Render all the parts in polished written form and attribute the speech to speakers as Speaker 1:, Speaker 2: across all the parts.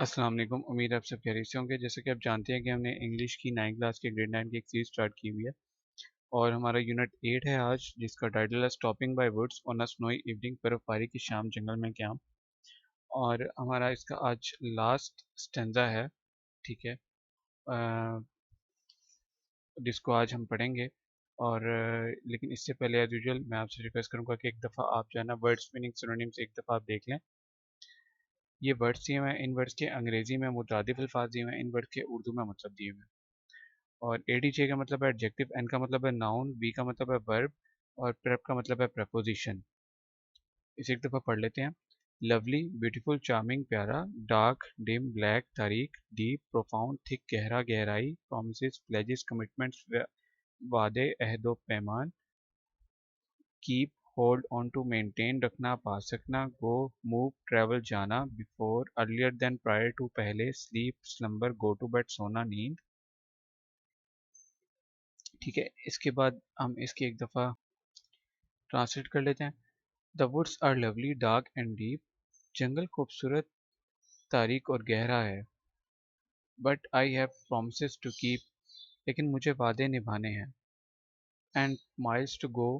Speaker 1: अस्सलाम वालेकुम। उम्मीद है आप सब खैरियत से होंगे। जैसे कि आप जानते हैं कि हमने इंग्लिश की 9 क्लास के ग्रेड 9 की एक सीरीज स्टार्ट की हुई है और हमारा यूनिट 8 है आज, जिसका टाइटल है Stopping by Woods on a Snowy Evening, बर्फबारी की शाम जंगल में क्या। और हमारा इसका आज लास्ट स्टेंजा है, ठीक है, जिसको आज हम पढ़ेंगे। और लेकिन इससे पहले एज यूजुअल मैं आपसे रिक्वेस्ट करूंगा कि एक दफ़ा आप जो है ना वर्ड्स मीनिंग सिनोनिम्स एक दफ़ा आप देख लें। ये वर्ड्स दिए हुए हैं, इन वर्ड्स के अंग्रेजी में मुतादिफ अल्फाज दिए हुए हैं, इन वर्ड्स के उर्दू में मतलब दिए हुए हैं। और एडीजे का मतलब है एडजेक्टिव, एन का मतलब है नाउन, बी का मतलब है वर्ब और प्रेप का मतलब है प्रपोजिशन। इसे एक दफ़ा पढ़ लेते हैं। लवली, ब्यूटीफुल, चार्मिंग, प्यारा, डार्क, डिम, ब्लैक, तारीक, डीप, प्रोफाउंड, थिक, गहरा, गहराई, प्रोमिसेस, प्लेजेस, कमिटमेंट्स, वादे, अहदो पैमान, keep, hold on to, maintain, रखना, पास रखना, गो, मूव, ट्रेवल, जाना, before, earlier than, prior to, पहले, sleep, slumber, go to bed, सोना, नींद। ठीक है, इसके बाद हम इसकी एक दफ़ा ट्रांसलेट कर लेते हैं। The woods are lovely, dark and deep. जंगल खूबसूरत, तारीक और गहरा है। But I have promises to keep, लेकिन मुझे वादे निभाने हैं। And miles to go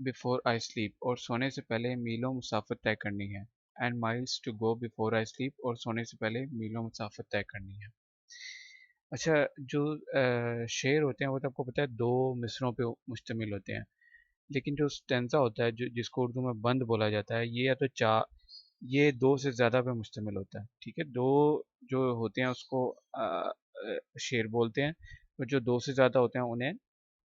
Speaker 1: before I sleep, और सोने से पहले मीलों मुसाफत तय करनी है। And miles to go before I sleep, और सोने से पहले मीलों मुसाफत तय करनी है। अच्छा, जो शेर होते हैं वो तो आपको पता है दो मिसरों पे मुश्तमिल होते हैं। लेकिन जो स्टेंजा होता है, जो जिसको उर्दू में बंद बोला जाता है, ये या तो ये दो से ज़्यादा पे मुश्तमिल होता है। ठीक है, दो जो होते हैं उसको शेर बोलते हैं, और जो दो से ज़्यादा होते हैं उन्हें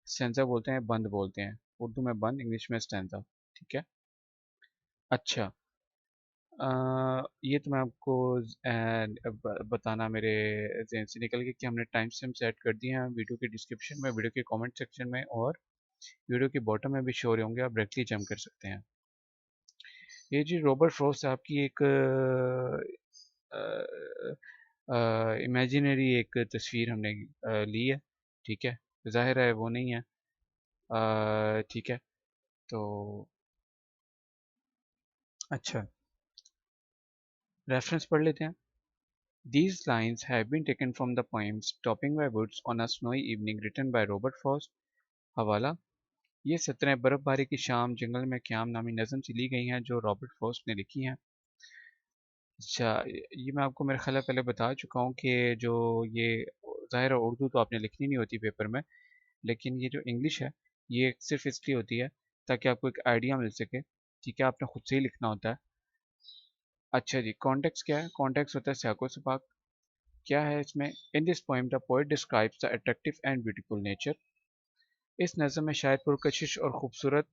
Speaker 1: स्टेंजा बोलते हैं, बंद बोलते हैं। उर्दू में बंद, इंग्लिश में स्टेंजा। ठीक है। अच्छा, ये तो मैं आपको बताना मेरे जहन से निकल गया कि हमने टाइम स्टैम्प सेट कर दिए हैं वीडियो के डिस्क्रिप्शन में, वीडियो के कमेंट सेक्शन में, और वीडियो के बॉटम में भी शो होंगे। आप डायरेक्टली जंप कर सकते हैं। ये जी रॉबर्ट फ्रॉस्ट साहब की एक इमेजिनरी एक तस्वीर हमने ली है। ठीक है, जाहिर है वो नहीं है। ठीक है, तो अच्छा, रेफरेंस पढ़ लेते हैं। These lines have been taken from the poem Stopping by Woods on a Snowy Evening written by Robert Frost। हवाला, ये सत्रह बर्फबारी की शाम जंगल में क़याम नामी नज़म से ली गई हैं जो रॉबर्ट फ्रॉस्ट ने लिखी हैं। अच्छा, ये मैं आपको मेरे ख्याल है पहले बता चुका हूँ कि जो ये ज़ाहिर है उर्दू तो आपने लिखनी नहीं होती पेपर में, लेकिन ये जो इंग्लिश है ये सिर्फ इसलिए होती है ताकि आपको एक आइडिया मिल सके। ठीक है, आपने खुद से ही लिखना होता है। अच्छा जी, कॉन्टेक्स्ट क्या है? कॉन्टेक्स्ट होता है सियाको सबाक। क्या है इसमें? In this poem the poet describes the attractive and beautiful nature. इस नज़म में शायद पुरकशिश और खूबसूरत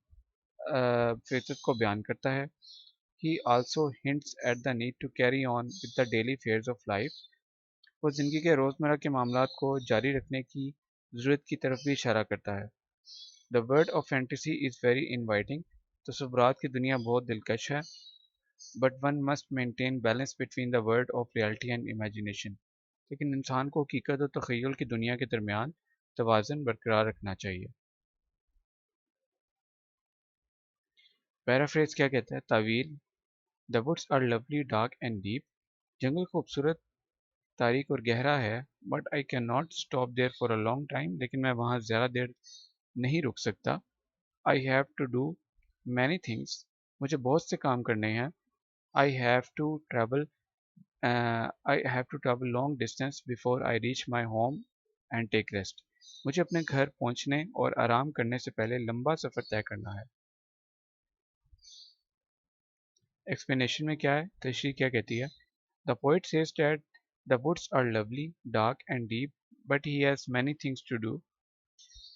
Speaker 1: फितरत को बयान करता है। He also hints at the need to carry on with the daily fares of life. वो ज़िंदगी के रोज़मर्रा के मामलात को जारी रखने की ज़रूरत की तरफ भी इशारा करता है। The world of fantasy is very inviting. तसव्वुरात की दुनिया बहुत दिलकश है। But one must maintain balance between the world of reality and imagination. लेकिन इंसान को हकीकत और तख़य्युल की दुनिया के दरमियान तवाज़ुन बरकरार रखना चाहिए। पैराफ्रेज क्या कहता है? तावील, the woods are lovely, dark and deep. जंगल खूबसूरत, तारीक और गहरा है। But I can not stop there for a long time, लेकिन मैं वहाँ ज़्यादा देर नहीं रुक सकता। I have to do many things, मुझे बहुत से काम करने हैं। I have to travel I have to travel long distance before I reach my home and take rest. मुझे अपने घर पहुंचने और आराम करने से पहले लंबा सफ़र तय करना है। एक्सप्लेनेशन में क्या है, तशरीह क्या कहती है? The poet says that the woods are lovely, dark and deep, but he has many things to do.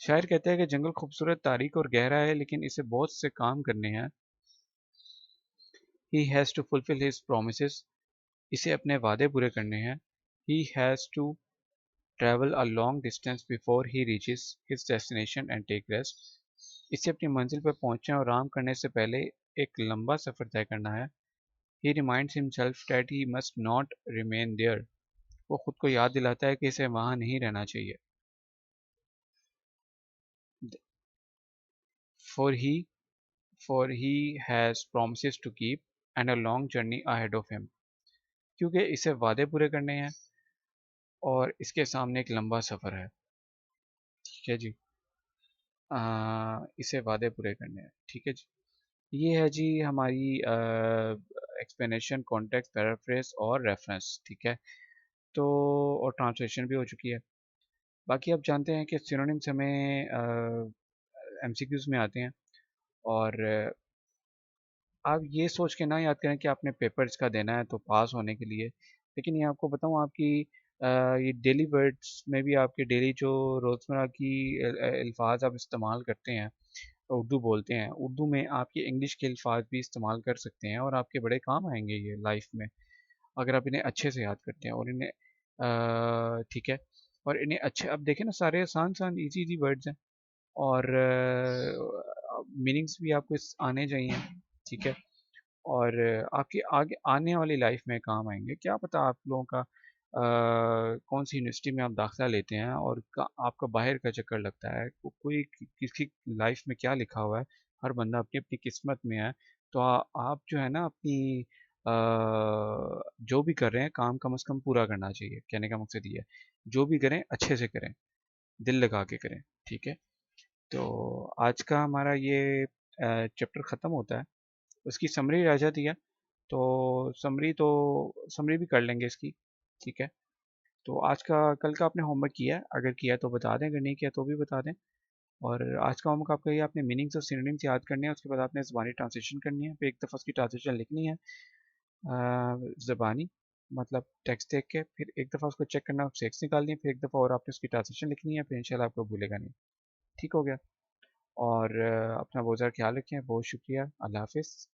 Speaker 1: शायर कहता है कि जंगल खूबसूरत, तारीक और गहरा है, लेकिन इसे बहुत से काम करने हैं। He has to fulfil his promises, इसे अपने वादे पूरे करने हैं। He has to travel a long distance before he reaches his destination and take rest. इसे अपनी मंजिल पर पहुंचने और आराम करने से पहले एक लंबा सफ़र तय करना है। He reminds himself that he must not remain there. वो खुद को याद दिलाता है कि इसे वहाँ नहीं रहना चाहिए। For he for he has promises to keep and a long journey ahead of him। क्योंकि इसे वादे पूरे करने हैं और इसके सामने एक लंबा सफ़र है। ठीक है जी। इसे वादे पूरे करने हैं। ठीक है जी। ये है जी हमारी एक्सप्लेनेशन, कॉन्टेक्स्ट, पैराफ्रेज और रेफरेंस। ठीक है। तो और ट्रांसलेशन भी हो चुकी है। बाकी आप जानते हैं कि सिनोनिम्स हमें एमसीक्यूज़ में आते हैं। और आप ये सोच के ना याद करें कि आपने पेपर्स का देना है तो पास होने के लिए। लेकिन ये आपको बताऊँ, आपकी ये डेली वर्ड्स में भी, आपके डेली जो रोज़मर्रा की अल्फाज आप इस्तेमाल करते हैं, उर्दू बोलते हैं, उर्दू में आपके इंग्लिश के अल्फाज भी इस्तेमाल कर सकते हैं और आपके बड़े काम आएंगे ये लाइफ में, अगर आप इन्हें अच्छे से याद करते हैं और इन्हें ठीक है। और इन्हें अच्छे, अब देखें ना, सारे आसान आसान इजी इजी वर्ड्स हैं और मीनिंग्स भी आपको आने चाहिए। ठीक है। और आपकी आगे आने वाली लाइफ में काम आएंगे। क्या पता आप लोगों का कौन सी यूनिवर्सिटी में आप दाखिला लेते हैं और आपका बाहर का चक्कर लगता है, कोई किसी लाइफ में क्या लिखा हुआ है, हर बंदा अपनी अपनी किस्मत में है। तो आप जो है ना अपनी अ, जो भी कर रहे हैं काम कम से कम पूरा करना चाहिए। कहने का मकसद ये है, जो भी करें अच्छे से करें, दिल लगा के करें। ठीक है। तो आज का हमारा ये चैप्टर ख़त्म होता है, उसकी समरी रह जाती है। तो समरी भी कर लेंगे इसकी। ठीक है। तो आज का, कल का आपने होमवर्क किया है? अगर किया है तो बता दें, अगर नहीं किया तो भी बता दें। और आज का होमवर्क आपका ये, आपने मीनिंग्स और सिनोनिम्स याद करने हैं, उसके बाद आपने ज़बानी ट्रांसलेशन करनी है, फिर एक दफ़ा उसकी ट्रांसलेशन लिखनी है ज़बानी, मतलब टेक्स्ट देख के, फिर एक दफ़ा उसको चेक करना, सेक्स निकालनी है, फिर एक दफ़ा और आपने उसकी ट्रांसलेशन लिखनी है, फिर इंशाल्लाह आपको भूलेगा नहीं। ठीक हो गया। और अपना बहुत ज़्यादा ख्याल रखें। बहुत शुक्रिया। अल्लाह हाफ़िज़।